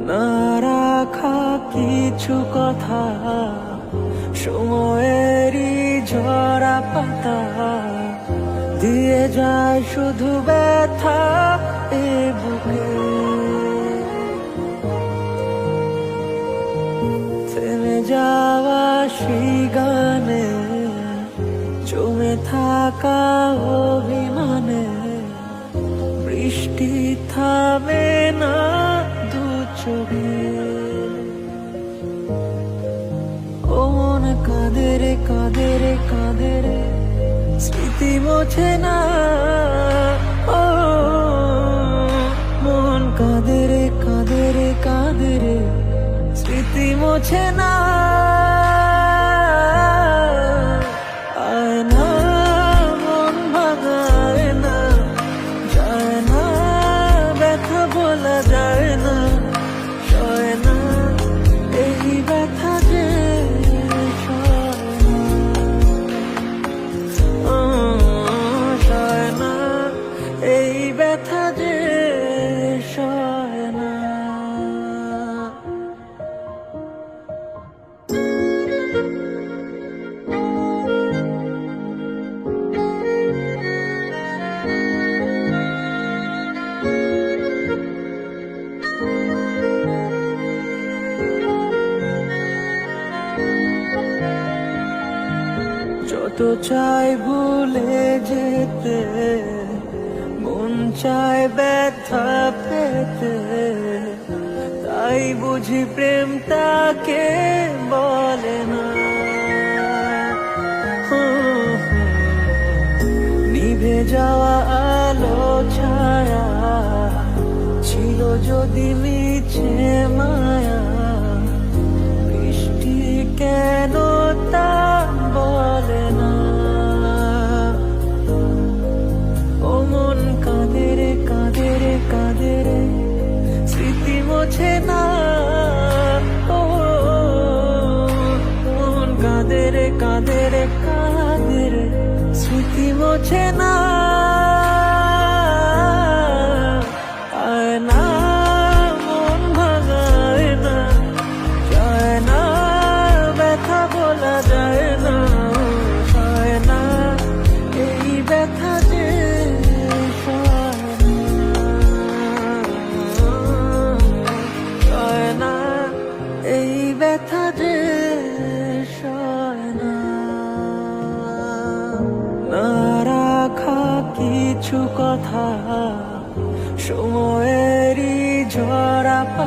না রাখা কিছু কথা, সময়েরই ঝরা পাতা দিয়ে যায় শুধু ব্যথা এ বুকে। থেমে যাওয়া সেই গানে, জমে থাকা অভিমানে, বৃষ্টি থামে না দু চোখে। ও মন কাঁদে রে কাঁদে রে কাঁদে রে, স্মৃতি মোছে না। ও মন কাঁদে রে কাঁদে রে কাঁদে রে, স্মৃতি মোছে না। আয় না মন ভাঙায় না, যায় না ব্যথা বলা যায় না, সয় না এই ব্যথা যে সয় না। সয় না এই ব্যথা যে সয় না। যত চাই ভুলে যেতে, মন চায় ব্যথা পেতে, তাই বুঝি প্রেম তাকে বলে না। নিভে যাওয়া আলো ছায়া ছিল যদি মিছে মায়া, বৃষ্টি কেন তা বলে না। ও মন কাঁদে রে কাঁদে রে কাঁদে রে, স্মৃতি মোছে না। ও মন কাঁদে রে কাঁদে রে কাঁদে রে, স্মৃতি মোছে না।